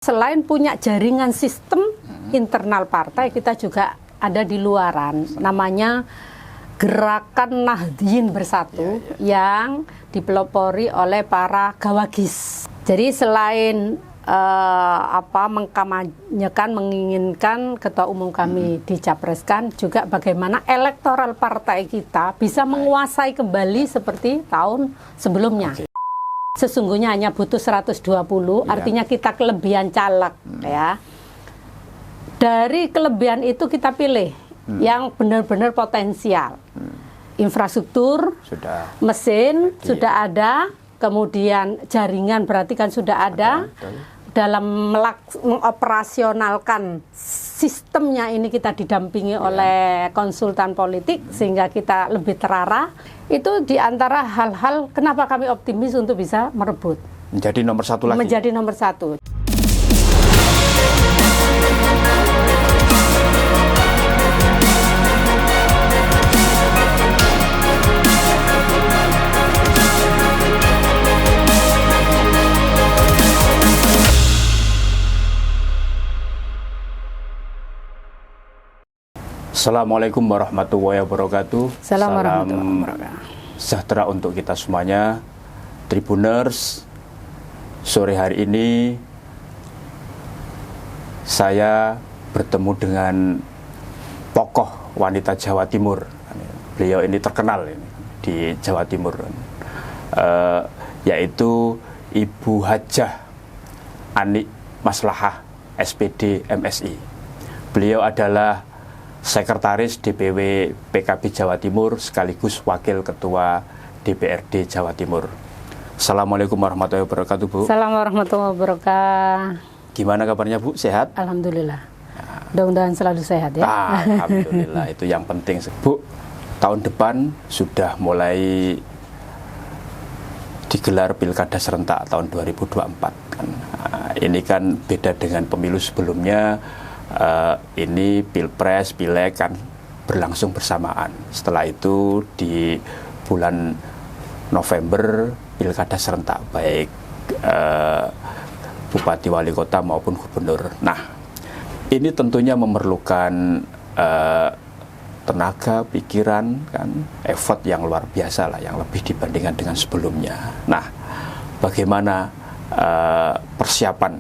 Selain punya jaringan sistem internal partai, kita juga ada di luaran, namanya Gerakan Nahdien Bersatu yang dipelopori oleh para gawagis. Jadi selain mengkampanyekan, menginginkan ketua umum kami dicapreskan, juga bagaimana elektoral partai kita bisa menguasai kembali seperti tahun sebelumnya. Sesungguhnya hanya butuh 120, artinya kita kelebihan caleg ya. Dari kelebihan itu kita pilih yang benar-benar potensial. Infrastruktur, mesin sudah ada, kemudian jaringan berarti kan sudah ada. Dalam mengoperasionalkan sistemnya ini kita didampingi oleh konsultan politik sehingga kita lebih terarah. Itu diantara hal-hal kenapa kami optimis untuk bisa merebut. Menjadi nomor satu lagi. Menjadi nomor satu. Assalamualaikum warahmatullahi wabarakatuh. Salam warahmatullahi wabarakatuh. Sejahtera untuk kita semuanya, Tribuners. Sore hari ini saya bertemu dengan tokoh wanita Jawa Timur. Beliau ini terkenal di Jawa Timur, yaitu Ibu Hajah Anik Maslahah SPD MSI. Beliau adalah Sekretaris DPW PKB Jawa Timur sekaligus Wakil Ketua DPRD Jawa Timur. Assalamualaikum warahmatullahi wabarakatuh, Bu. Assalamualaikum warahmatullahi wabarakatuh. Gimana kabarnya, Bu? Sehat? Alhamdulillah. Mudah-mudahan selalu sehat ya. Alhamdulillah, itu yang penting. Bu, tahun depan sudah mulai digelar Pilkada serentak tahun 2024 kan. Ini kan beda dengan pemilu sebelumnya. Ini Pilpres, Pileg kan berlangsung bersamaan. Setelah itu di bulan November Pilkada serentak, baik Bupati Wali Kota maupun Gubernur. Nah, ini tentunya memerlukan tenaga, pikiran, kan, effort yang luar biasa lah, yang lebih dibandingkan dengan sebelumnya. Nah, bagaimana persiapan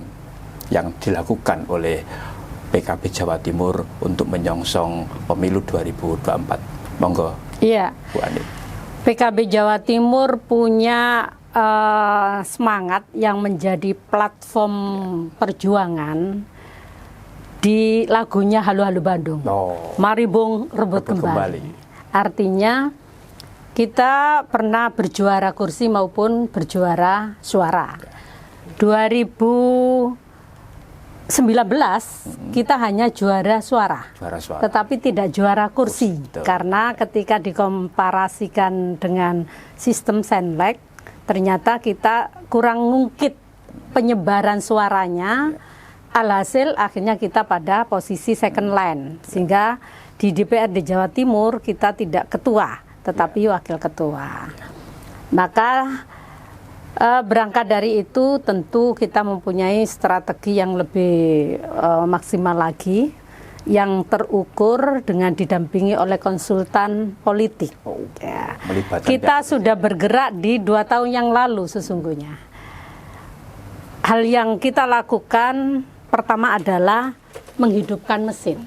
yang dilakukan oleh PKB Jawa Timur untuk menyongsong pemilu 2024. Monggo. Iya. Bu Anik. PKB Jawa Timur punya semangat yang menjadi platform perjuangan di lagunya Halo Halo Bandung. Mari Bung rebut kembali. Artinya kita pernah berjuara kursi maupun berjuara suara. 2019 kita hanya juara suara, tetapi tidak juara kursi. Karena ketika dikomparasikan dengan sistem Senlek, ternyata kita kurang ngungkit penyebaran suaranya. Alhasil akhirnya kita pada posisi second line, sehingga di DPRD Jawa Timur kita tidak ketua, tetapi wakil ketua. Maka berangkat dari itu tentu kita mempunyai strategi yang lebih maksimal lagi, yang terukur dengan didampingi oleh konsultan politik. Kita sudah bergerak di 2 tahun yang lalu sesungguhnya. Hal yang kita lakukan pertama adalah menghidupkan mesin.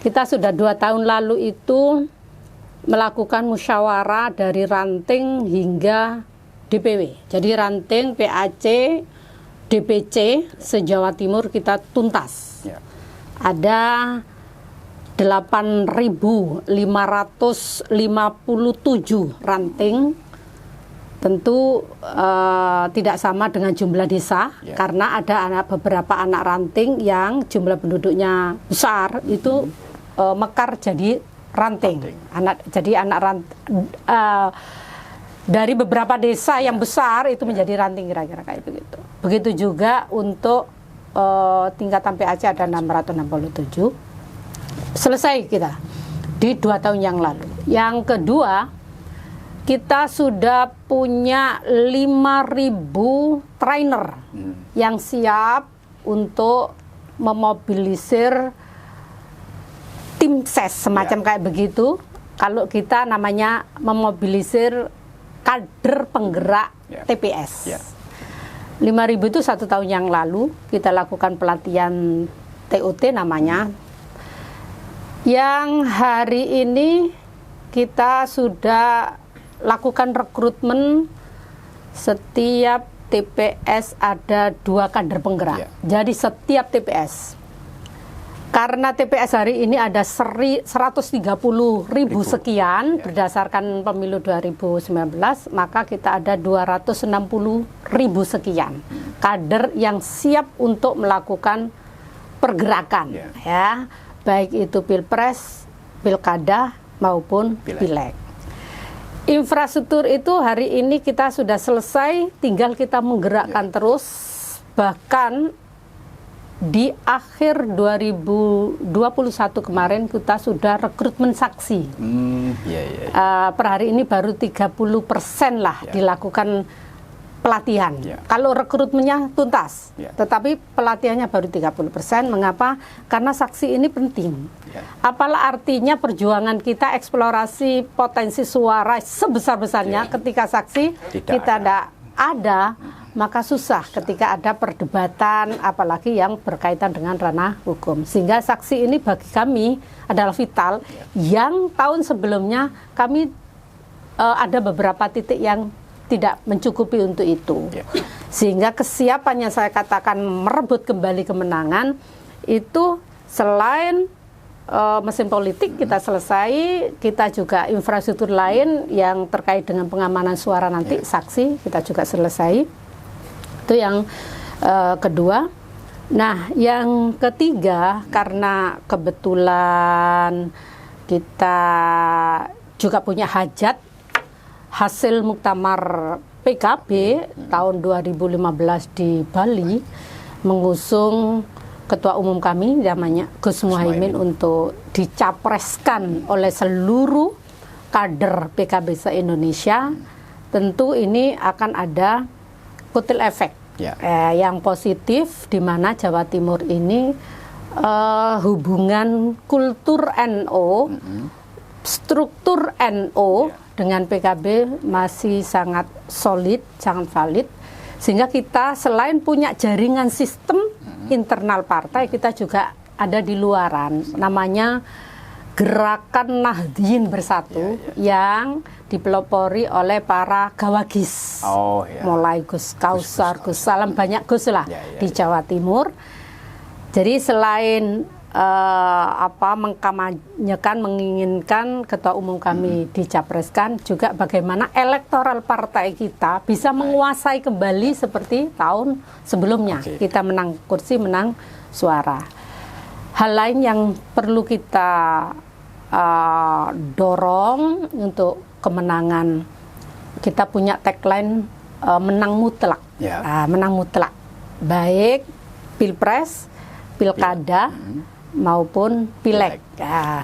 Kita sudah 2 tahun lalu itu melakukan musyawarah dari ranting hingga DPW. Jadi ranting PAC, DPC se-Jawa Timur kita tuntas. Ada 8.557 ranting. Tentu tidak sama dengan jumlah desa, karena ada beberapa anak ranting yang jumlah penduduknya besar, itu mekar jadi ranting. Dari beberapa desa yang besar itu menjadi ranting, kira-kira kayak begitu. Begitu juga untuk tingkatan PAC ada 667. Selesai kita di 2 tahun yang lalu. Yang kedua, kita sudah punya 5.000 trainer yang siap untuk memobilisir tim ses semacam kayak begitu. Kalau kita namanya memobilisir kader penggerak TPS. 5.000 itu 1 tahun yang lalu kita lakukan pelatihan TOT namanya. Yang hari ini kita sudah lakukan rekrutmen, setiap TPS ada 2 kader penggerak. Jadi setiap TPS. Karena TPS hari ini ada 130.000 sekian berdasarkan pemilu 2019, maka kita ada 260.000 sekian kader yang siap untuk melakukan pergerakan, ya, baik itu pilpres, pilkada maupun pileg. Infrastruktur itu hari ini kita sudah selesai, tinggal kita menggerakkan terus, bahkan di akhir 2021 kemarin kita sudah rekrutmen saksi. Per hari ini baru 30% lah dilakukan pelatihan. Kalau rekrutmennya tuntas, tetapi pelatihannya baru 30%. Mengapa? Karena saksi ini penting. Apalah artinya perjuangan kita eksplorasi potensi suara sebesar-besarnya ketika saksi kita tidak ada, maka susah ketika ada perdebatan, apalagi yang berkaitan dengan ranah hukum. Sehingga saksi ini bagi kami adalah vital. Yang tahun sebelumnya kami ada beberapa titik yang tidak mencukupi untuk itu. Sehingga kesiapannya saya katakan merebut kembali kemenangan itu selain mesin politik kita selesai, kita juga infrastruktur lain yang terkait dengan pengamanan suara nanti saksi kita juga selesai. Itu yang kedua. Nah, yang ketiga, karena kebetulan kita juga punya hajat hasil muktamar PKB tahun 2015 di Bali, mengusung Ketua Umum kami namanya Gus Muhaimin untuk dicapreskan oleh seluruh kader PKB se-Indonesia. Tentu ini akan ada kotel efek yang positif, di mana Jawa Timur ini hubungan kultur NU, struktur NU dengan PKB masih sangat solid, sangat valid, sehingga kita selain punya jaringan sistem internal partai, kita juga ada di luaran, namanya Gerakan Nahdien Bersatu yang dipelopori oleh para gawagis, mulai Gus Kausar, Gus Salam, banyak Gus lah di Jawa Timur. Jadi selain mengkampanyekan, menginginkan Ketua Umum kami dicapreskan, juga bagaimana elektoral partai kita bisa menguasai kembali seperti tahun sebelumnya. Kita menang kursi, menang suara. Hal lain yang perlu kita dorong untuk kemenangan, kita punya tagline menang mutlak, menang mutlak, baik pilpres, pilkada maupun pileg.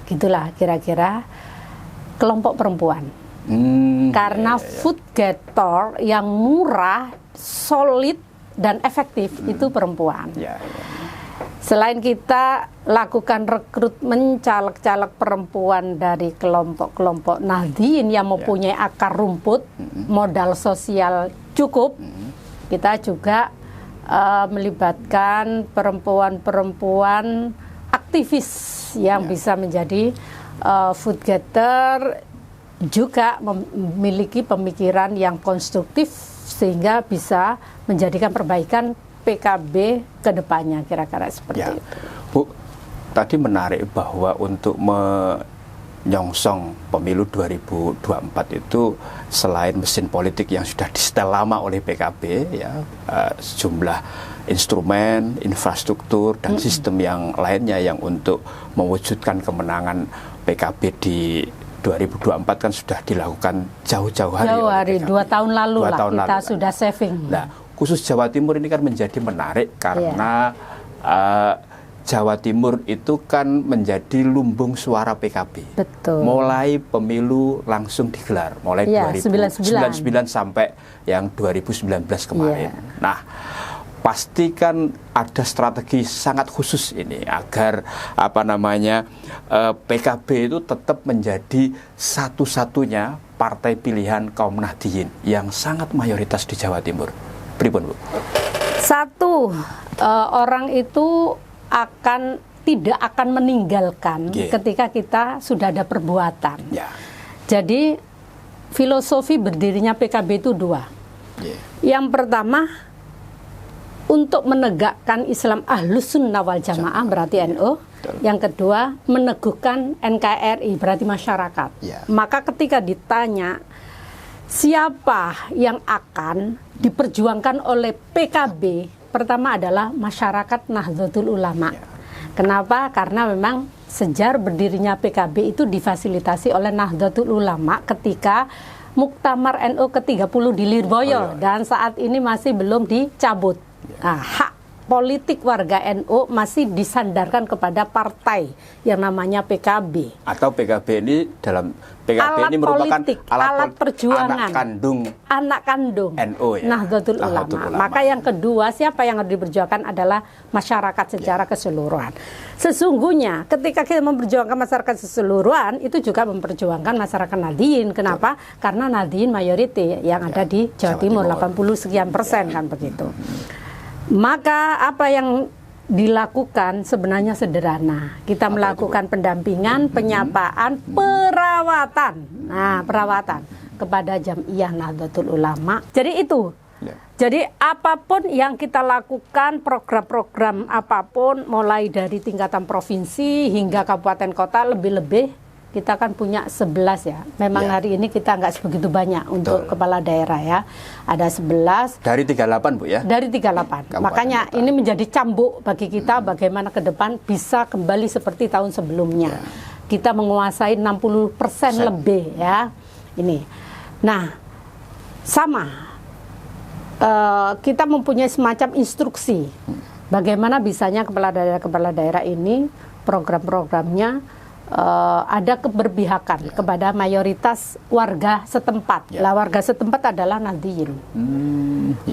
Gitulah kira-kira kelompok perempuan. Karena food getter yang murah, solid dan efektif itu perempuan. Selain kita lakukan rekrutmen caleg-caleg perempuan dari kelompok-kelompok Nahdien yang mempunyai akar rumput, modal sosial cukup, kita juga melibatkan perempuan-perempuan aktivis yang bisa menjadi food getter, juga memiliki pemikiran yang konstruktif sehingga bisa menjadikan perbaikan PKB ke depannya, kira-kira seperti itu. Bu, tadi menarik bahwa untuk menyongsong pemilu 2024 itu selain mesin politik yang sudah disetel lama oleh PKB, sejumlah instrumen, infrastruktur, dan sistem yang lainnya yang untuk mewujudkan kemenangan PKB di 2024 kan sudah dilakukan jauh-jauh hari. Jauh hari, 2 tahun lalu lah kita sudah saving. Nah, khusus Jawa Timur ini kan menjadi menarik karena Jawa Timur itu kan menjadi lumbung suara PKB. Betul. Mulai pemilu langsung digelar, mulai 2099 sampai yang 2019 kemarin. Nah, pastikan ada strategi sangat khusus ini agar PKB itu tetap menjadi satu-satunya partai pilihan kaum Nahdliyin yang sangat mayoritas di Jawa Timur. Pripun, Bu? Satu, orang itu tidak akan meninggalkan ketika kita sudah ada perbuatan. Jadi filosofi berdirinya PKB itu dua. Yang pertama, untuk menegakkan Islam Ahlus Sunnah wal Jamaah, berarti NU. Yang kedua, meneguhkan NKRI, berarti masyarakat. Maka ketika ditanya siapa yang akan diperjuangkan oleh PKB, pertama adalah masyarakat Nahdlatul Ulama. Kenapa? Karena memang sejarah berdirinya PKB itu difasilitasi oleh Nahdlatul Ulama ketika Muktamar NU ke-30 di Lirboyo, dan saat ini masih belum dicabut. Nah, hak politik warga NU masih disandarkan kepada partai yang namanya PKB. Atau PKB ini ini merupakan alat perjuangan, anak kandung NU, Nahdlatul Ulama. Maka yang kedua, siapa yang harus diperjuangkan adalah masyarakat secara keseluruhan. Sesungguhnya ketika kita memperjuangkan masyarakat keseluruhan, itu juga memperjuangkan masyarakat Nahdliyin. Kenapa? Karena Nahdliyin mayoriti yang ada di Jawa Timur, 80 sekian persen kan begitu. Maka apa yang dilakukan sebenarnya sederhana. Kita melakukan pendampingan, penyapaan, perawatan. Nah, perawatan kepada Jam'iyah Nahdlatul Ulama. Jadi itu. Jadi apapun yang kita lakukan, program-program apapun, mulai dari tingkatan provinsi hingga kabupaten kota, lebih-lebih kita kan punya 11 ya. Memang hari ini kita nggak sebegitu banyak untuk kepala daerah ya. Ada 11. Dari 38, Bu, ya? Dari 38. Makanya ini menjadi cambuk bagi kita bagaimana ke depan bisa kembali seperti tahun sebelumnya. Kita menguasai 60% lebih ya. Ini. Nah, sama. Kita mempunyai semacam instruksi bagaimana bisanya kepala daerah ini program-programnya ada keberpihakan kepada mayoritas warga setempat. Lah, warga setempat adalah Nahdliyin.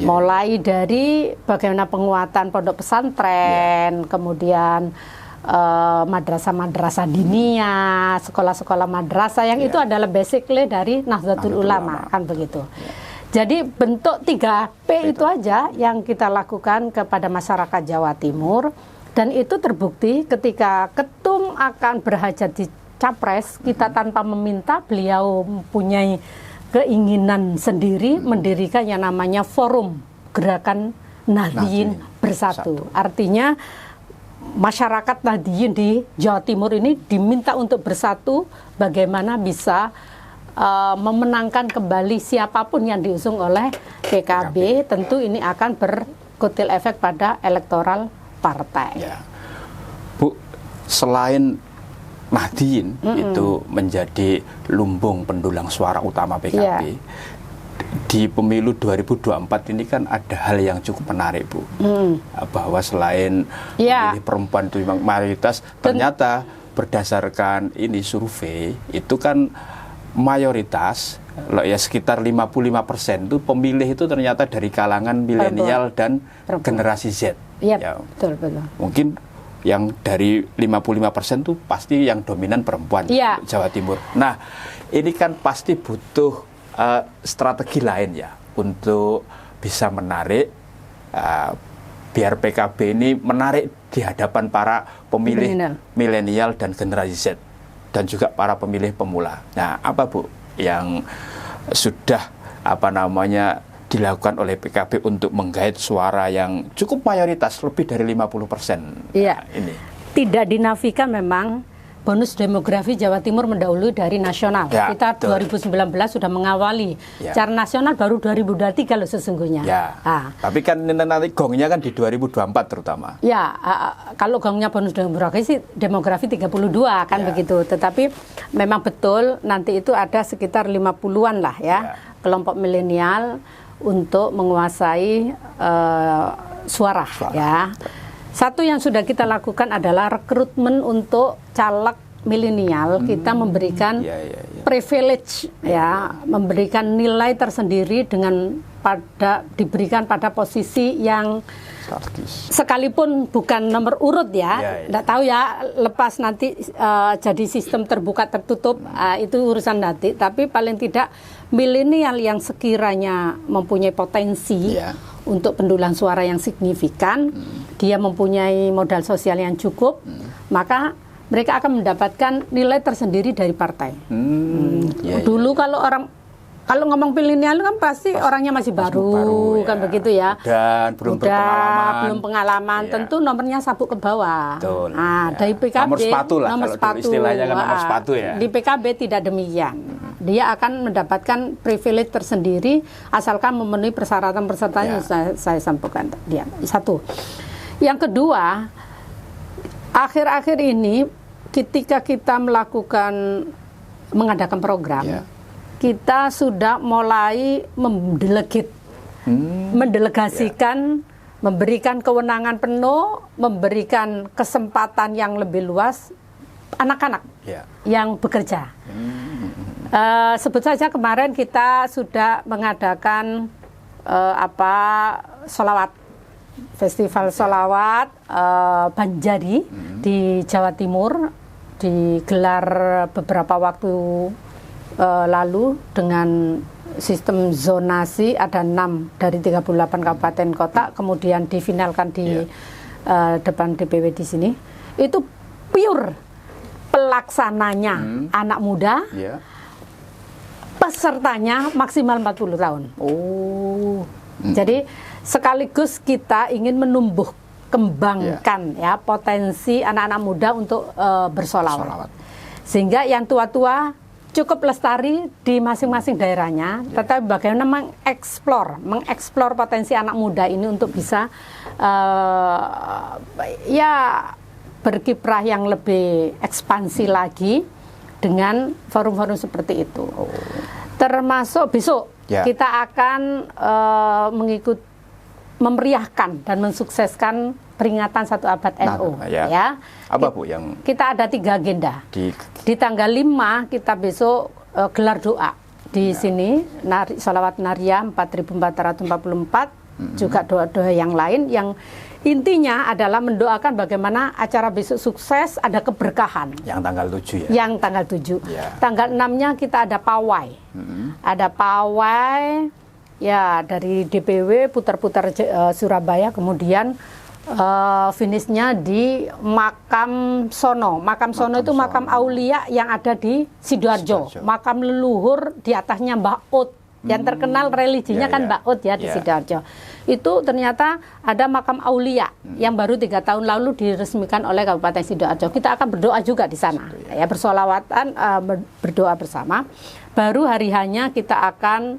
Mulai dari bagaimana penguatan pondok pesantren, kemudian madrasah-madrasah diniyah, sekolah-sekolah madrasah yang itu adalah basically dari Nahdlatul Ulama, kan begitu. Jadi bentuk 3P itu aja yang kita lakukan kepada masyarakat Jawa Timur. Dan itu terbukti ketika Ketum akan berhajat di Capres, kita tanpa meminta, beliau mempunyai keinginan sendiri mendirikan yang namanya Forum Gerakan Nahdliyin Bersatu. Artinya masyarakat Nahdliyin di Jawa Timur ini diminta untuk bersatu bagaimana bisa memenangkan kembali siapapun yang diusung oleh PKB. Tentu ini akan berkotil efek pada elektoral partai. Bu, selain Nahdliyin itu menjadi lumbung pendulang suara utama PKB, di pemilu 2024 ini kan ada hal yang cukup menarik, Bu. Bahwa selain memilih perempuan itu mayoritas, ternyata berdasarkan ini survei itu kan mayoritas sekitar 55% itu pemilih itu ternyata dari kalangan milenial dan generasi Z. Betul. Mungkin yang dari 55% itu pasti yang dominan perempuan Jawa Timur. Nah, ini kan pasti butuh strategi lain ya untuk bisa menarik biar PKB ini menarik di hadapan para pemilih milenial dan generasi Z dan juga para pemilih pemula. Nah, apa, Bu, yang sudah dilakukan oleh PKB untuk menggait suara yang cukup mayoritas, lebih dari 50%? Ini tidak dinafikan memang bonus demografi Jawa Timur mendahului dari nasional. Kita 2019 sudah mengawali. Secara nasional baru 2023 loh sesungguhnya. Tapi kan nanti gongnya kan di 2024 terutama. Kalau gongnya bonus demografi 32 kan begitu. Tetapi memang betul nanti itu ada sekitar 50-an lah ya kelompok milenial untuk menguasai suara. Ya. Satu yang sudah kita lakukan adalah rekrutmen untuk caleg milenial. Kita memberikan privilege, memberikan nilai tersendiri dengan diberikan pada posisi yang Sekalipun bukan nomor urut ya, nggak tahu ya, lepas nanti jadi sistem terbuka tertutup, itu urusan nanti. Tapi paling tidak milenial yang sekiranya mempunyai potensi untuk pendulang suara yang signifikan, dia mempunyai modal sosial yang cukup, maka mereka akan mendapatkan nilai tersendiri dari partai. Dulu kalau ngomong milenial kan pasti orangnya masih baru kan begitu ya. Dan belum pengalaman. Tentu nomornya sabuk ke bawah. Betul, nah, dari PKB nomor sepatu lah, nomor sepatu. Istilahnya kan nomor sepatu ya. Di PKB tidak demikian. Dia akan mendapatkan privilege tersendiri asalkan memenuhi persyaratan-persyaratan yang saya sampaikan dia. Satu. Yang kedua, akhir-akhir ini ketika kita mengadakan program, kita sudah mulai mendelegasikan, memberikan kewenangan penuh, memberikan kesempatan yang lebih luas anak-anak yang bekerja. Sebut saja kemarin kita sudah mengadakan sholawat, festival sholawat Banjari di Jawa Timur, digelar beberapa waktu lalu dengan sistem zonasi, ada 6 dari 38 kabupaten kota, kemudian difinalkan di depan DPW di sini. Itu pure pelaksananya anak muda, pesertanya maksimal 40 tahun. Jadi sekaligus kita ingin menumbuh kembangkan potensi anak-anak muda untuk bersolawat. Sehingga yang tua-tua cukup lestari di masing-masing daerahnya, tetapi bagaimana mengeksplor potensi anak muda ini untuk bisa berkiprah yang lebih ekspansi lagi dengan forum-forum seperti itu. Termasuk besok kita akan memeriahkan dan mensukseskan peringatan 1 abad NU. Apa Bu yang kita ada 3 agenda. Di tanggal 5 kita besok gelar doa di sini, sholawat Nariyah 4444, juga doa-doa yang lain yang intinya adalah mendoakan bagaimana acara besok sukses, ada keberkahan. Yang tanggal 7 ya. Yang tanggal 7. Tanggal 6-nya kita ada pawai. Ada pawai dari DPW putar-putar Surabaya, kemudian finishnya di Makam Sono. Makam Sono itu makam aulia yang ada di Sidoarjo. Makam leluhur, di atasnya Mbah Ut. Yang terkenal religinya kan Mbah Ut di Sidoarjo. Itu ternyata ada makam aulia yang baru 3 tahun lalu diresmikan oleh Kabupaten Sidoarjo. Kita akan berdoa juga di sana. Bersolawatan, berdoa bersama. Baru hari hanya kita akan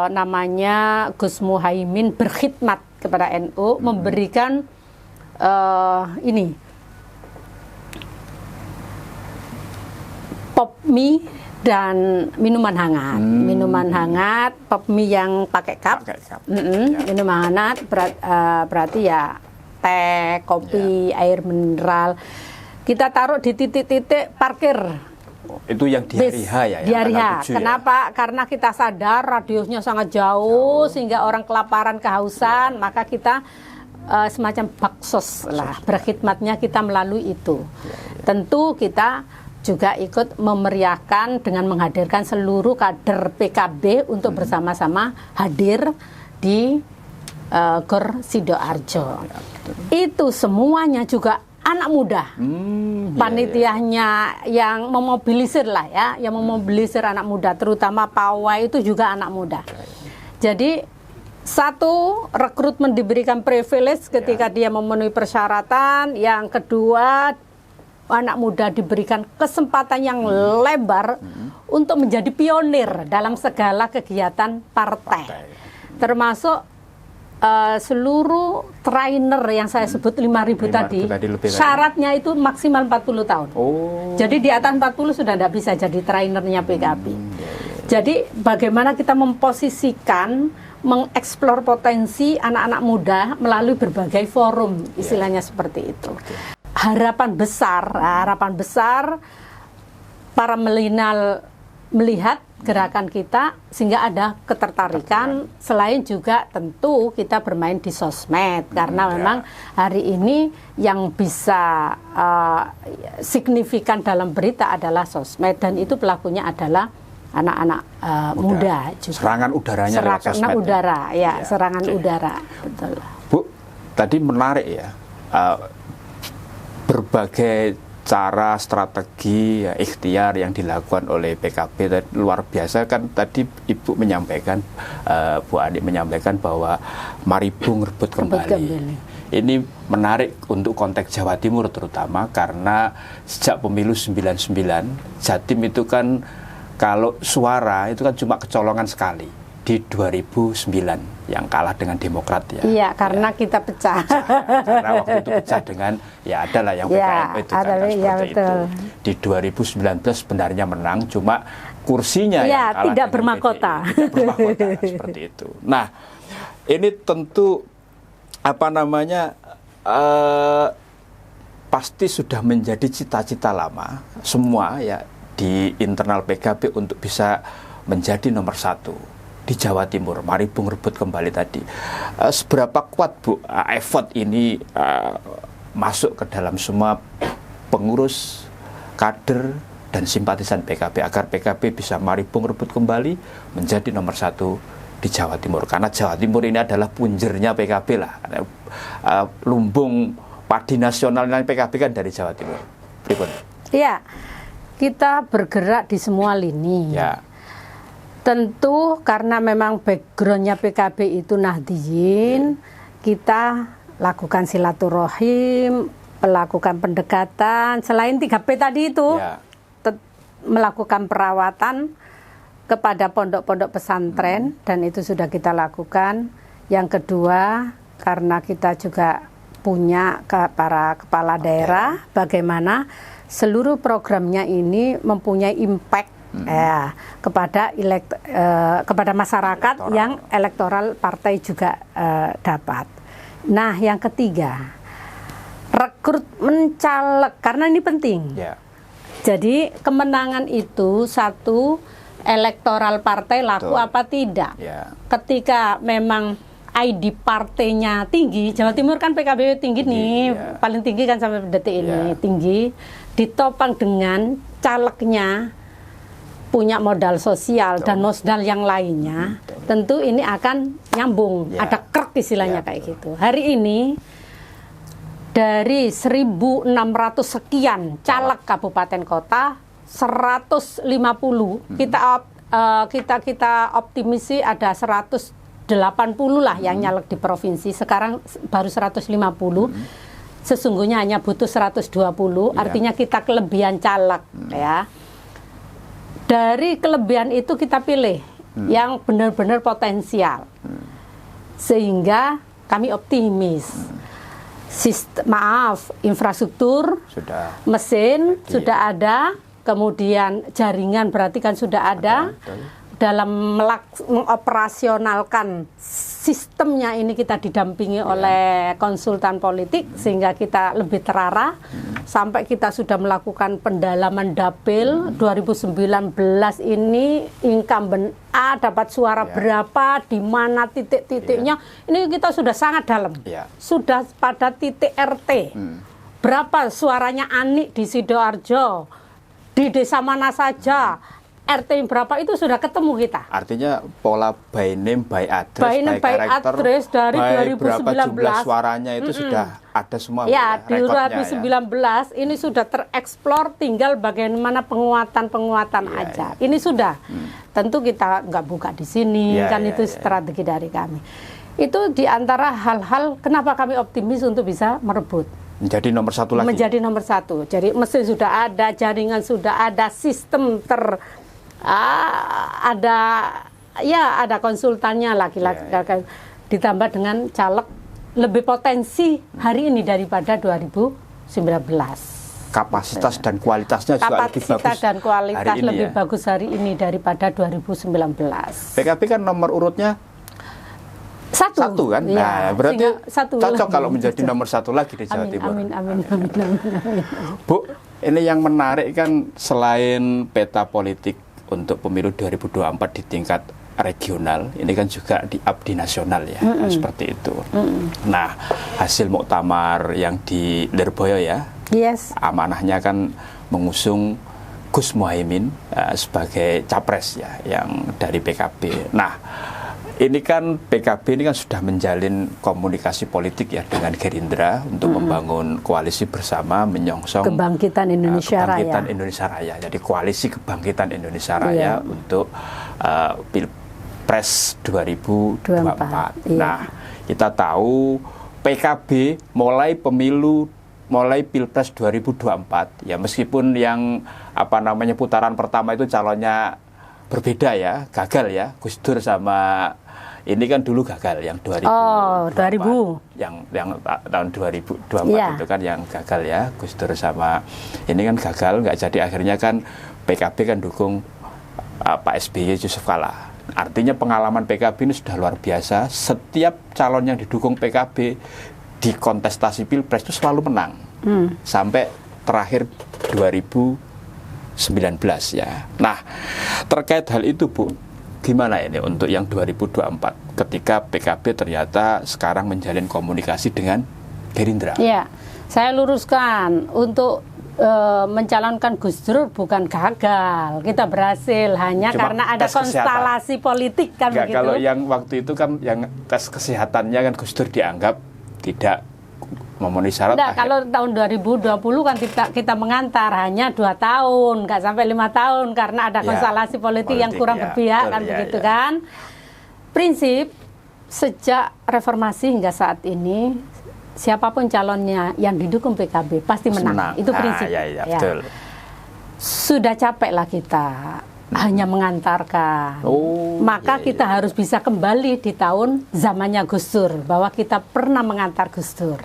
namanya Gus Muhaimin berkhidmat kepada NU, memberikan pop mie dan minuman hangat. Pop mie yang pakai cup. Minuman hangat berarti ya teh, kopi, air mineral. Kita taruh di titik-titik parkir. Itu yang di hari H ya? Di hari H. Kenapa? Karena kita sadar radiusnya sangat jauh, sehingga orang kelaparan, kehausan, maka kita semacam baksos lah, berkhidmatnya kita melalui itu. Tentu kita juga ikut memeriahkan dengan menghadirkan seluruh kader PKB untuk bersama-sama hadir di Gor Sidoarjo. Itu semuanya juga anak muda, panitianya yang memobilisir lah yang memobilisir anak muda, terutama pawai itu juga anak muda. Jadi satu, rekrutmen diberikan privilege ketika dia memenuhi persyaratan. Yang kedua, anak muda diberikan kesempatan yang lebar untuk menjadi pionir dalam segala kegiatan partai. Termasuk seluruh trainer yang saya sebut 5.000 tadi, syaratnya itu maksimal 40 tahun. Jadi di atas 40 sudah tidak bisa jadi trainernya PKB. Jadi bagaimana kita memposisikan, mengeksplor potensi anak-anak muda melalui berbagai forum, istilahnya seperti itu. Harapan besar para milenial melihat gerakan kita sehingga ada ketertarikan. Selain juga tentu kita bermain di sosmed karena memang hari ini yang bisa signifikan dalam berita adalah sosmed, dan itu pelakunya adalah anak-anak muda juga. Serangan udaranya lewat sosmed. Serangan udara, ya, serangan udara, betul. Bu, tadi menarik ya, berbagai cara, strategi, ya, ikhtiar yang dilakukan oleh PKB luar biasa kan. Tadi Ibu menyampaikan, Bu Ani menyampaikan bahwa mari Bung rebut kembali. Ini menarik untuk konteks Jawa Timur terutama karena sejak pemilu 99, Jatim itu kan kalau suara itu kan cuma kecolongan sekali di 2009 yang kalah dengan Demokrat ya. Iya, karena kita pecah. Karena waktu itu pecah dengan ya adalah yang PKM itu kan seperti itu. Di 2019 sebenarnya menang, cuma kursinya yang kalah tidak bermahkota. Tidak bermahkota seperti itu. Nah, ini tentu apa namanya pasti sudah menjadi cita-cita lama semua ya di internal PKB untuk bisa menjadi nomor 1 di Jawa Timur. Mari Bung rebut kembali tadi. Seberapa kuat Bu effort ini masuk ke dalam semua pengurus, kader dan simpatisan PKB agar PKB bisa mari Bung rebut kembali menjadi nomor 1 di Jawa Timur. Karena Jawa Timur ini adalah punjernya PKB lah. Lumbung padi nasional PKB kan dari Jawa Timur. Berikut. Iya, kita bergerak di semua lini. Ya. Tentu karena memang backgroundnya PKB itu Nahdliyin, kita lakukan silaturahim, melakukan pendekatan, selain 3P tadi itu, melakukan perawatan kepada pondok-pondok pesantren, dan itu sudah kita lakukan. Yang kedua, karena kita juga punya para kepala daerah, bagaimana seluruh programnya ini mempunyai impact kepada masyarakat yang elektoral partai juga dapat. Nah, yang ketiga, rekrutmen caleg, karena ini penting. Jadi kemenangan itu satu, elektoral partai laku apa tidak. Ketika memang ID partainya tinggi, Jawa Timur kan PKB tinggi nih, paling tinggi kan sampai detik ini, tinggi, ditopang dengan calegnya punya modal sosial dan modal yang lainnya, tentu ini akan nyambung, ada krek istilahnya kayak gitu. Hari ini dari 1.600 sekian caleg kabupaten kota, 150 kita optimisi ada 180 lah yang nyalek di provinsi. Sekarang baru 150. Sesungguhnya hanya butuh 120, artinya kita kelebihan caleg ya. Dari kelebihan itu kita pilih yang benar-benar potensial, sehingga kami optimis. Infrastruktur, mesin sudah ada, kemudian jaringan berarti kan sudah ada. Dalam mengoperasionalkan sistemnya ini kita didampingi oleh konsultan politik sehingga kita lebih terarah. Sampai kita sudah melakukan pendalaman dapil 2019 ini incumbent A dapat suara berapa, di mana titik-titiknya. Ini kita sudah sangat dalam. Sudah pada titik RT. Berapa suaranya Ani di Sidoarjo, di desa mana saja, RT berapa itu sudah ketemu kita. Artinya pola by name, by address, by address dari 2019. Berapa jumlah suaranya itu sudah ada semua. Ya, di 2019 ini sudah tereksplor, tinggal bagaimana penguatan aja. Ini sudah. Tentu kita nggak buka di sini, itu strategi dari kami. Itu diantara hal-hal kenapa kami optimis untuk bisa merebut. Menjadi nomor 1 lagi. Menjadi nomor 1. Jadi mesin sudah ada, jaringan sudah ada, sistem ada konsultannya lagi-lagi, ditambah dengan caleg lebih potensi hari ini daripada 2019. Kapasitas dan kualitasnya juga lebih bagus. Kapasitas dan kualitas lebih bagus hari ini daripada 2019. PKB kan nomor urutnya 1 kan? Ya, nah, berarti cocok lagi. Kalau menjadi nomor 1 lagi di Jawa Timur. Amin. Bu, ini yang menarik kan selain peta politik untuk pemilu 2024 di tingkat regional, ini kan juga di nasional ya, seperti itu. Nah, hasil muktamar yang di Lirboyo ya, amanahnya kan mengusung Gus Muhaimin sebagai capres ya, yang dari PKB. Nah, ini kan PKB ini kan sudah menjalin komunikasi politik ya dengan Gerindra untuk membangun koalisi bersama menyongsong Kebangkitan Indonesia Kebangkitan Raya. Indonesia Raya. Jadi koalisi Kebangkitan Indonesia Raya untuk Pilpres 2024. Nah, kita tahu PKB mulai Pilpres 2024 ya, meskipun yang putaran pertama itu calonnya berbeda ya, gagal ya, Gus Dur sama ini kan dulu gagal yang 2000. Yang tahun 2024 itu kan yang gagal ya, Gus Dur sama ini kan gagal, nggak jadi, akhirnya kan PKB kan dukung Pak SBY Yusuf Kala. Artinya pengalaman PKB ini sudah luar biasa. Setiap calon yang didukung PKB di kontestasi Pilpres itu selalu menang. Sampai terakhir 2019 ya. Nah, terkait hal itu Bu, gimana ini untuk yang 2024 ketika PKB ternyata sekarang menjalin komunikasi dengan Gerindra? Ya, saya luruskan, untuk mencalonkan Gus Dur bukan gagal, kita berhasil, hanya cuma karena ada konstelasi politik kan begitu. Kalau yang waktu itu kan yang tes kesehatannya kan Gus Dur dianggap tidak memenuhi syarat. Nah, kalau tahun 2020 kan kita mengantar hanya 2 tahun, nggak sampai 5 tahun karena ada konstelasi politik yang kurang berpihak kan begitu kan. Prinsip sejak reformasi hingga saat ini, siapapun calonnya yang didukung PKB pasti menang. Itu prinsip. Betul. Sudah capek lah kita hanya mengantarkan. Maka kita harus bisa kembali di tahun zamannya Gus Dur, bahwa kita pernah mengantar Gus Dur.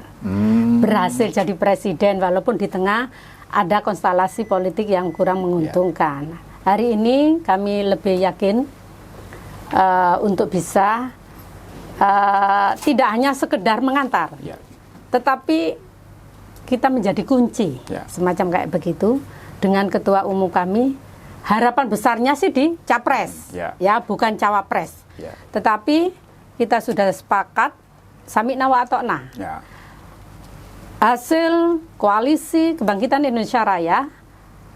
Berhasil jadi presiden walaupun di tengah ada konstelasi politik yang kurang menguntungkan. Hari ini kami lebih yakin untuk bisa tidak hanya sekedar mengantar, tetapi kita menjadi kunci, semacam kayak begitu. Dengan ketua umum kami, harapan besarnya sih di capres, ya bukan cawapres. Tetapi kita sudah sepakat sami'na wa ata'na. Hasil koalisi Kebangkitan Indonesia Raya,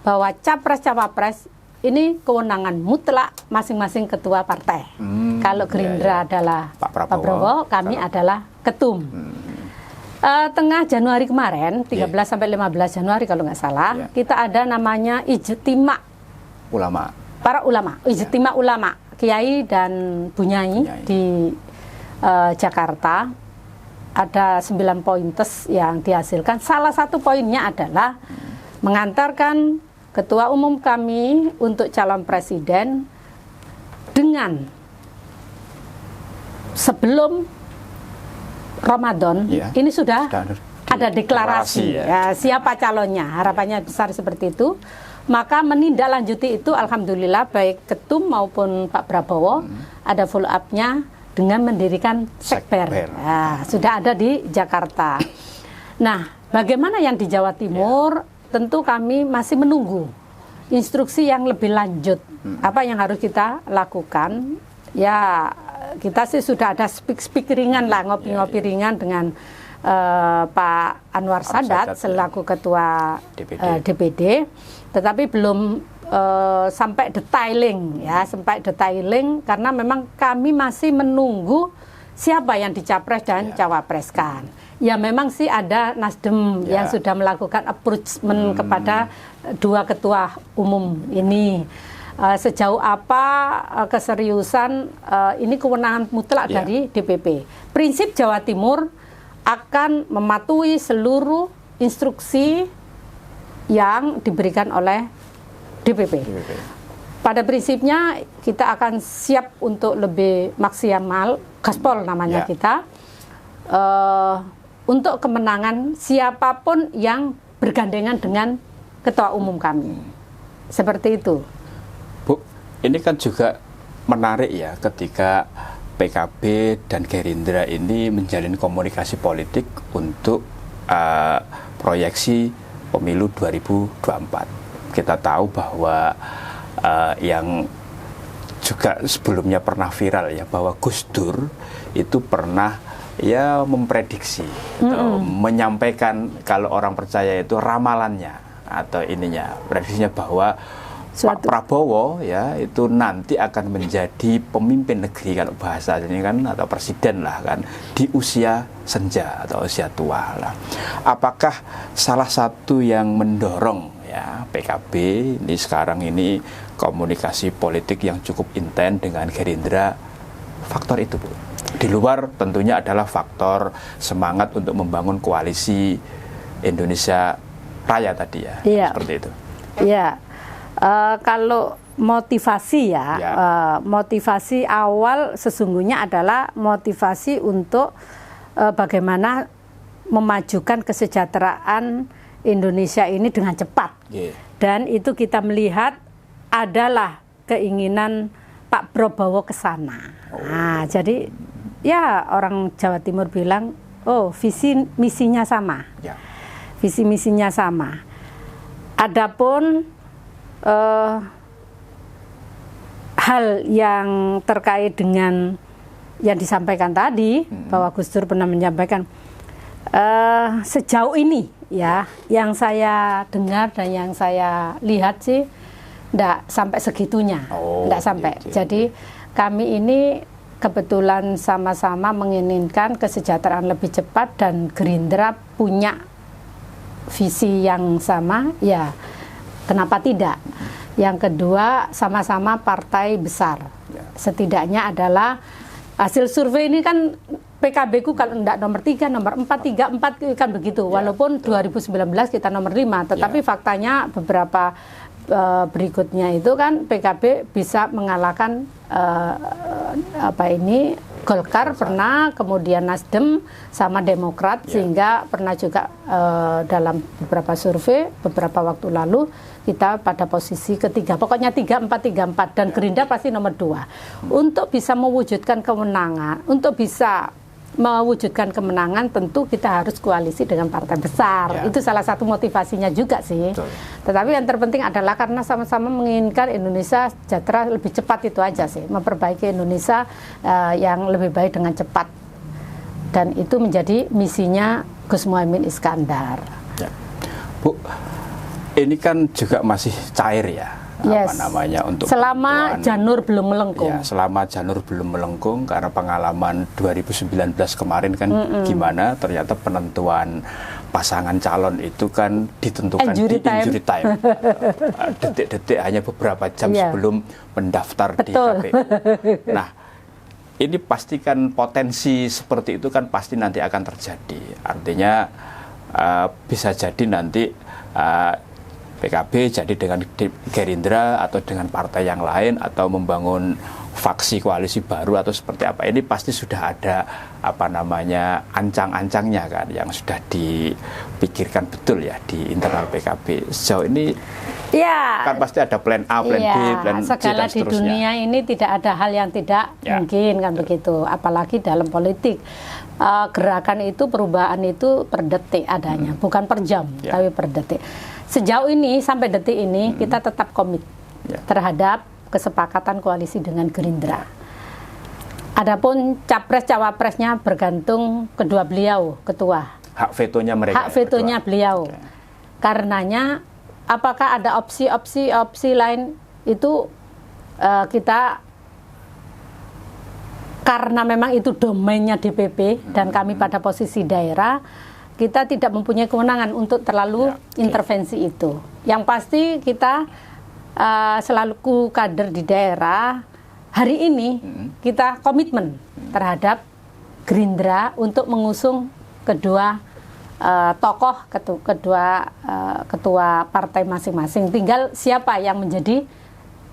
bahwa capres-cawapres ini kewenangan mutlak masing-masing ketua partai. Kalau Gerindra adalah Pak Prabowo, kami adalah ketum. Tengah Januari kemarin, 13 sampai 15 Januari kalau nggak salah, kita ada namanya Ijtima Ulama. Para ulama, Ijtima Ulama, Kiai dan Bunyai di Jakarta. Ada 9 pointes yang dihasilkan. Salah satu poinnya adalah mengantarkan ketua umum kami untuk calon presiden dengan sebelum Ramadan ini sudah ada deklarasi siapa calonnya, harapannya besar seperti itu. Maka menindaklanjuti itu, alhamdulillah baik ketum maupun Pak Prabowo ada follow up-nya dengan mendirikan sekber. Nah, sudah ada di Jakarta. Nah, bagaimana yang di Jawa Timur? Tentu kami masih menunggu instruksi yang lebih lanjut. Apa yang harus kita lakukan? Ya, kita sih sudah ada speak ringan lah, ngopi-ngopi ringan dengan Pak Anwar Sadat selaku ketua DPD. Tetapi belum sampai detailing karena memang kami masih menunggu siapa yang dicapres dan cawapreskan. Ya memang sih ada Nasdem yang sudah melakukan approachment kepada 2 ketua umum ini. Sejauh apa keseriusan ini kewenangan mutlak dari DPP. Prinsip Jawa Timur akan mematuhi seluruh instruksi yang diberikan oleh DPP. Pada prinsipnya kita akan siap untuk lebih maksimal, gaspol namanya kita, untuk kemenangan siapapun yang bergandengan dengan ketua umum kami. Seperti itu. Bu, ini kan juga menarik ya ketika PKB dan Gerindra ini menjalin komunikasi politik untuk proyeksi pemilu 2024. Kita tahu bahwa yang juga sebelumnya pernah viral ya, bahwa Gus Dur itu pernah ya memprediksi atau menyampaikan, kalau orang percaya itu ramalannya atau ininya, prediksinya bahwa Pak Prabowo ya itu nanti akan menjadi pemimpin negeri, kalau bahasa ini kan, atau presiden lah kan, di usia senja atau usia tua lah. Apakah salah satu yang mendorong ya PKB ini sekarang ini komunikasi politik yang cukup intens dengan Gerindra, faktor itu, Bu? Di luar tentunya adalah faktor semangat untuk membangun koalisi Indonesia Raya tadi ya, seperti itu. Iya. Kalau motivasi motivasi awal sesungguhnya adalah motivasi untuk bagaimana memajukan kesejahteraan Indonesia ini dengan cepat. Dan itu kita melihat adalah keinginan Pak Prabowo ke sana. Nah, jadi ya orang Jawa Timur bilang, oh visi misinya sama. Visi misinya sama. Adapun hal yang terkait dengan yang disampaikan tadi, bahwa Gus Dur pernah menyampaikan, sejauh ini ya yang saya dengar dan yang saya lihat sih enggak sampai segitunya, enggak sampai. Jadi kami ini kebetulan sama-sama menginginkan kesejahteraan lebih cepat, dan Gerindra punya visi yang sama, ya kenapa tidak? Yang kedua, sama-sama partai besar. Setidaknya adalah hasil survei ini kan, PKB ku kalau enggak nomor 3, nomor 4, 3, 4 kan begitu. Walaupun 2019 kita nomor 5, tetapi faktanya beberapa berikutnya itu kan PKB bisa mengalahkan Golkar pernah, kemudian Nasdem sama Demokrat, sehingga pernah juga dalam beberapa survei beberapa waktu lalu kita pada posisi ketiga, pokoknya 3, 4, 3, 4, dan Gerindra pasti nomor 2. Untuk bisa mewujudkan kemenangan, tentu kita harus koalisi dengan partai besar. Itu salah satu motivasinya juga sih. Tetapi yang terpenting adalah karena sama-sama menginginkan Indonesia sejahtera lebih cepat, itu aja sih, memperbaiki Indonesia yang lebih baik dengan cepat. Dan itu menjadi misinya Gus Muhaimin Iskandar. Bu, ini kan juga masih cair ya, untuk selama janur belum melengkung. Ya, selama janur belum melengkung, karena pengalaman 2019 kemarin kan gimana, ternyata penentuan pasangan calon itu kan ditentukan di injury time. Detik-detik, hanya beberapa jam sebelum mendaftar di KPU. Nah, ini pastikan potensi seperti itu kan pasti nanti akan terjadi. Artinya bisa jadi nanti PKB jadi dengan Gerindra atau dengan partai yang lain, atau membangun faksi koalisi baru atau seperti apa. Ini pasti sudah ada ancang-ancangnya kan, yang sudah dipikirkan betul ya di internal PKB. Sejauh ini kan pasti ada plan A, plan B, plan C, segala dan seterusnya. Di dunia ini tidak ada hal yang tidak mungkin kan begitu, apalagi dalam politik. Gerakan itu, perubahan itu per detik adanya, bukan per jam, tapi per detik. Sejauh ini, sampai detik ini, kita tetap komit terhadap kesepakatan koalisi dengan Gerindra. Adapun capres-cawapresnya bergantung kedua beliau, ketua. Hak vetonya mereka. Hak vetonya beliau. Karenanya, apakah ada opsi lain itu kita, karena memang itu domainnya DPP dan kami pada posisi daerah, kita tidak mempunyai kewenangan untuk terlalu intervensi itu. Yang pasti kita selalu kader di daerah, hari ini kita komitmen terhadap Gerindra untuk mengusung kedua tokoh, ketua partai masing-masing. Tinggal siapa yang menjadi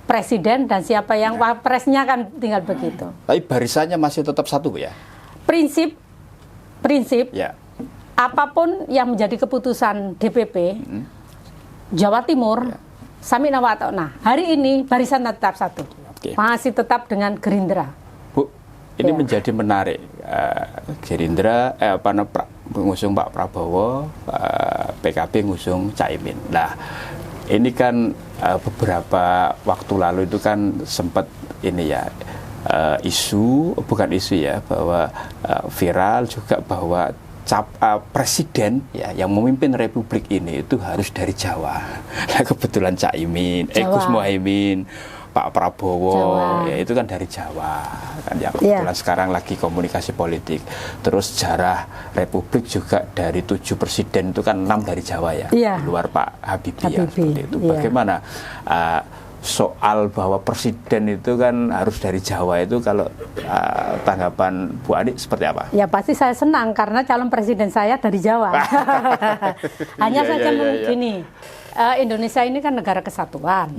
presiden dan siapa yang wapresnya, kan tinggal begitu. Tapi barisannya masih tetap satu ya? Prinsip apapun yang menjadi keputusan DPP Jawa Timur, Samina wa ta'na, hari ini barisan tetap satu, masih tetap dengan Gerindra. Bu, ini menjadi menarik. Gerindra mengusung Pak Prabowo, PKB mengusung Caimin. Nah, Ini kan beberapa waktu lalu itu kan sempat ini ya, bukan isu ya, bahwa viral juga bahwa presiden ya yang memimpin republik ini itu harus dari Jawa. Nah, kebetulan Caimin, Gus Muhaimin, Pak Prabowo, ya itu kan dari Jawa, kan yang kebetulan sekarang lagi komunikasi politik. Terus sejarah Republik juga dari 7 presiden itu kan 6 dari Jawa ya, di luar Pak Habibie. Ya, seperti itu. Bagaimana soal bahwa presiden itu kan harus dari Jawa itu, kalau tanggapan Bu Ani seperti apa? Ya pasti saya senang karena calon presiden saya dari Jawa. Hanya saja begini, Indonesia ini kan negara kesatuan.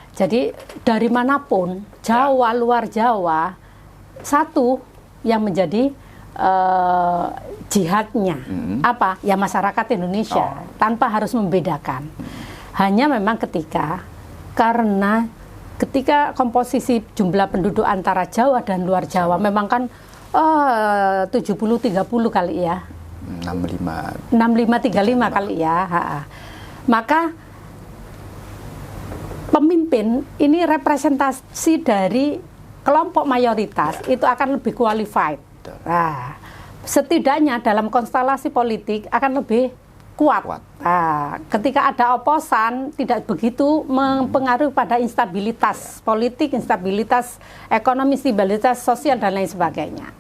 Jadi dari manapun, Jawa, luar Jawa, satu yang menjadi jihadnya. Apa? Ya masyarakat Indonesia, tanpa harus membedakan. Hanya memang karena ketika komposisi jumlah penduduk antara Jawa dan luar Jawa, memang kan 70-30 kali ya. 65-35 kali ya. Maka pemimpin ini representasi dari kelompok mayoritas itu akan lebih qualified. Nah, setidaknya dalam konstelasi politik akan lebih kuat. Nah, ketika ada oposan tidak begitu mempengaruhi pada instabilitas politik, instabilitas ekonomi, instabilitas sosial dan lain sebagainya.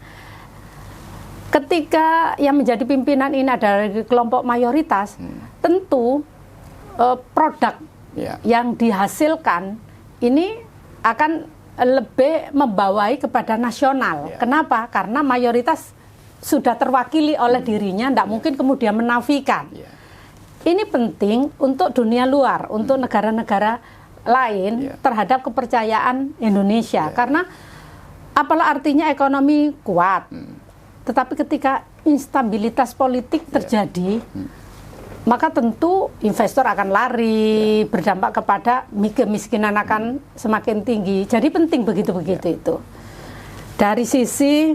Ketika yang menjadi pimpinan ini adalah kelompok mayoritas, tentu produk yang dihasilkan ini akan lebih membawai kepada nasional. Kenapa? Karena mayoritas sudah terwakili oleh dirinya, tidak mungkin kemudian menafikan. Ini penting untuk dunia luar, untuk negara-negara lain terhadap kepercayaan Indonesia. Karena apalah artinya ekonomi kuat, tetapi ketika instabilitas politik terjadi, maka tentu investor akan lari, berdampak kepada kemiskinan akan semakin tinggi. Jadi penting begitu-begitu itu. Dari sisi,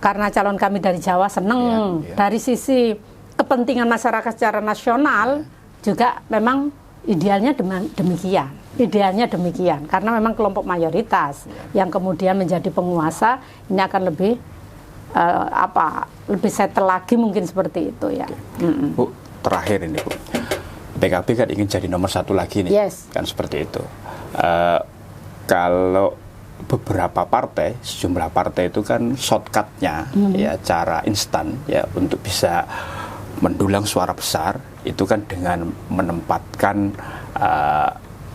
karena calon kami dari Jawa seneng, dari sisi kepentingan masyarakat secara nasional juga memang idealnya demikian. Idealnya demikian, karena memang kelompok mayoritas yang kemudian menjadi penguasa ini akan lebih lebih settle lagi mungkin seperti itu ya. Bu, terakhir ini Bu, PKB kan ingin jadi nomor 1 lagi nih, kan seperti itu. Kalau beberapa partai, sejumlah partai itu kan shortcutnya ya, cara instan ya untuk bisa mendulang suara besar itu kan dengan menempatkan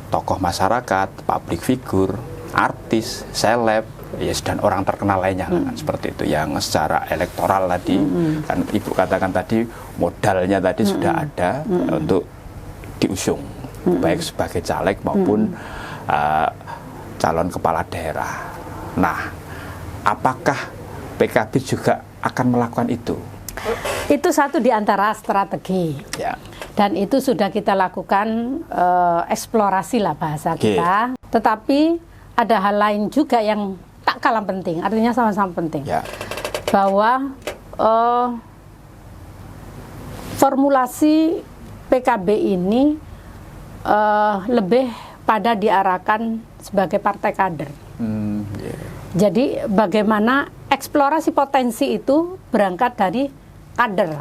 tokoh masyarakat, public figure, artis, seleb, ya dan orang terkenal lainnya kan seperti itu, yang secara elektoral tadi kan Ibu katakan tadi modalnya tadi sudah ada untuk diusung baik sebagai caleg maupun calon kepala daerah. Nah, apakah PKB juga akan melakukan itu? Itu satu di antara strategi. Dan itu sudah kita lakukan eksplorasi lah bahasa kita. Tetapi ada hal lain juga yang tak kalah penting, artinya sama-sama penting. Bahwa formulasi PKB ini lebih pada diarahkan sebagai partai kader. Jadi bagaimana eksplorasi potensi itu berangkat dari kader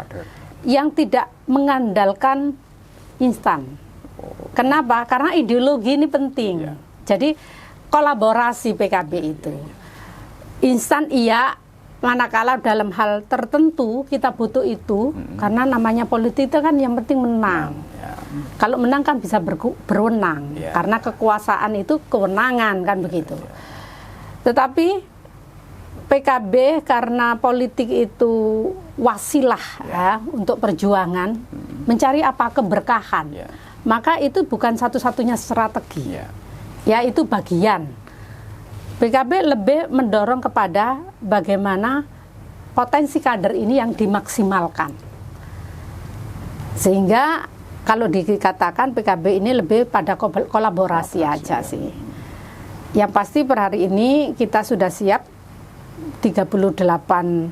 yang tidak mengandalkan instan. Kenapa? Karena ideologi ini penting. Jadi kolaborasi PKB itu instan iya, manakala dalam hal tertentu kita butuh itu, karena namanya politik itu kan yang penting menang. Kalau menang kan bisa berwenang, karena kekuasaan itu kewenangan kan begitu. Tetapi PKB karena politik itu wasilah ya, untuk perjuangan, mencari apa keberkahan, maka itu bukan satu-satunya strategi, ya itu bagian. PKB lebih mendorong kepada bagaimana potensi kader ini yang dimaksimalkan, sehingga kalau dikatakan PKB ini lebih pada kolaborasi aja sih. Yang pasti per hari ini kita sudah siap 38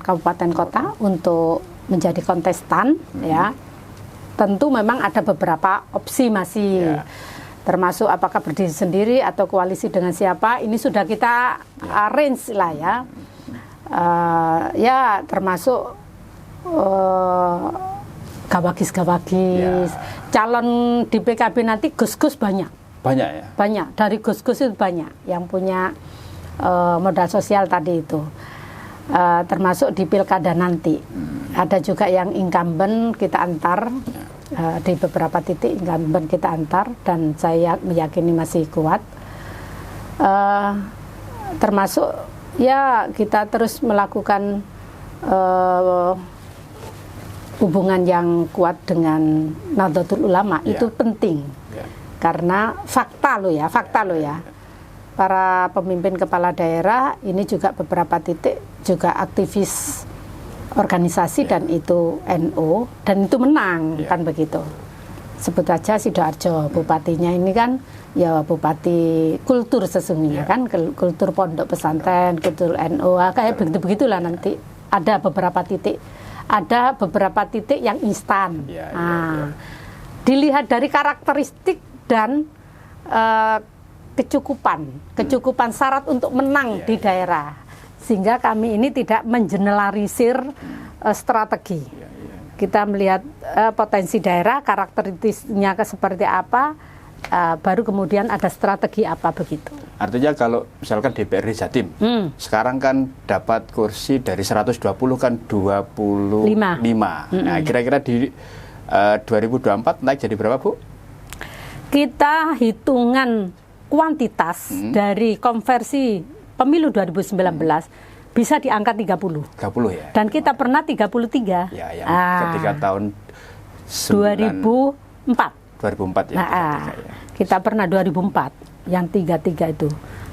kabupaten kota untuk menjadi kontestan ya. Tentu memang ada beberapa opsi masih termasuk apakah berdiri sendiri atau koalisi dengan siapa, ini sudah kita arrange lah ya. Ya termasuk gawagis-gawagis, calon di PKB nanti gus-gus banyak ya, banyak dari gus-gus itu banyak yang punya modal sosial tadi itu, termasuk di pilkada nanti ada juga yang incumbent kita antar, di beberapa titik incumbent kita antar dan saya meyakini masih kuat, termasuk ya kita terus melakukan hubungan yang kuat dengan Nahdlatul Ulama. Itu penting karena fakta lo ya, para pemimpin kepala daerah ini juga beberapa titik juga aktivis organisasi dan itu NU dan itu menang kan begitu. Sebut aja Sidoarjo, bupatinya ini kan ya bupati kultur sesungguhnya kan, kultur pondok pesantren, kultur NU, kayak begitulah nanti ada beberapa titik yang instan. Dilihat dari karakteristik dan kecukupan syarat untuk menang di daerah, sehingga kami ini tidak mengeneralisir strategi. Kita melihat potensi daerah, karakteristiknya seperti apa, baru kemudian ada strategi apa begitu. Artinya kalau misalkan DPRD Jatim, sekarang kan dapat kursi dari 120 kan 25. Nah kira-kira di 2024 naik jadi berapa Bu? Kita hitungan kuantitas dari konversi pemilu 2019 bisa di angka 30 ya. Dan kita pernah 33. Ya, ketika tahun 2004 ya. Kita pernah 2004 yang 33 itu.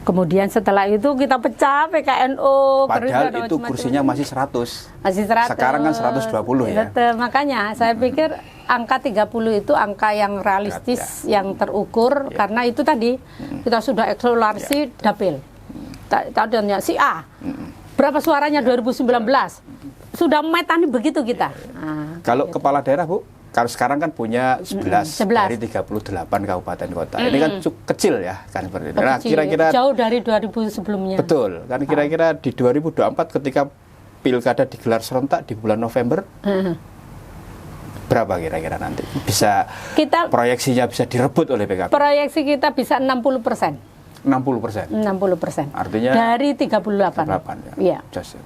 Kemudian setelah itu kita pecah PKNU. Padahal itu kursinya masih 100. Masih 100. Sekarang kan 120 ya. Betul, makanya saya pikir angka 30 itu angka yang realistis, yang terukur, karena itu tadi kita sudah eksplorasi dapil. Tadinya si A. Berapa suaranya 2019? Sudah metani begitu kita. Kalau kepala daerah Bu, kalau sekarang kan punya 11 dari 38 kabupaten kota. Ini kan kecil ya kan seperti itu. Nah, kira-kira jauh dari 2000 sebelumnya. Betul. Kan kira-kira di 2024 ketika pilkada digelar serentak di bulan November, berapa kira-kira nanti bisa proyeksinya bisa direbut oleh PKB? Proyeksi kita bisa 60%. 60%. Artinya dari 38 ya.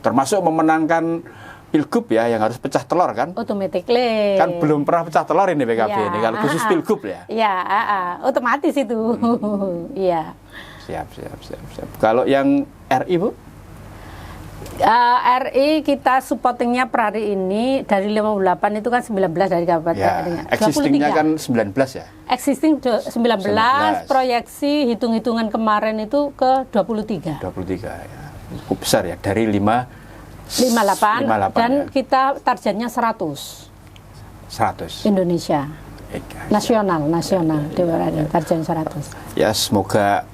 Termasuk memenangkan Pilgub ya yang harus pecah telur kan? Automatically. Kan belum pernah pecah telur ini PKB ini kalau khusus Pilgub ya. Iya, otomatis itu. Iya. Siap. Kalau yang RI Bu? RI kita supportingnya per hari ini dari 58 itu kan 19 dari kabupaten. Ya, existingnya kan 19 ya? Existing 19, proyeksi hitung-hitungan kemarin itu ke 23. 23 ya. Cukup besar ya, dari 58 dan ya. Kita targetnya 100 Indonesia. Nasional target 100. Ya semoga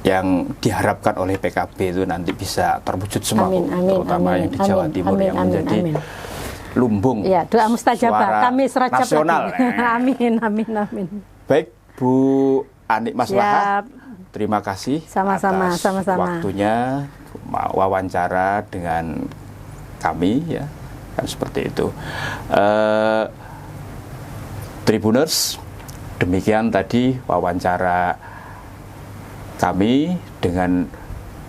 yang diharapkan oleh PKB itu nanti bisa terwujud semua, terutama yang di Jawa Timur yang menjadi lumbung doa mustajabah kami serajab nasional. Amin. Baik Bu Anik Maslahah, terima kasih sama-sama waktunya wawancara dengan kami ya kan seperti itu. Tribuners, demikian tadi wawancara kami dengan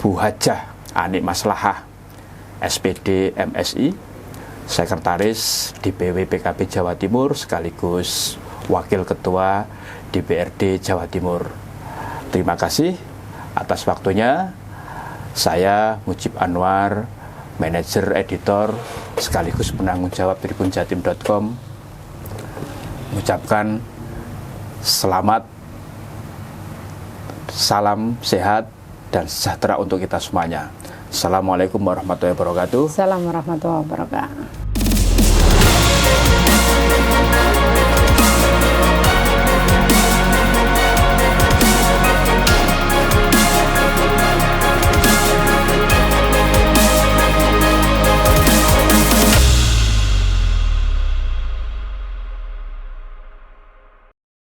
Bu Hajah Anik Maslahah, SPD MSI, Sekretaris DPW PKB Jawa Timur sekaligus Wakil Ketua DPRD Jawa Timur. Terima kasih atas waktunya. Saya Mujib Anwar, manajer editor sekaligus penanggung jawab tribunjatim.com, mengucapkan selamat, salam sehat dan sejahtera untuk kita semuanya. Assalamualaikum warahmatullahi wabarakatuh. Assalamualaikum warahmatullahi wabarakatuh.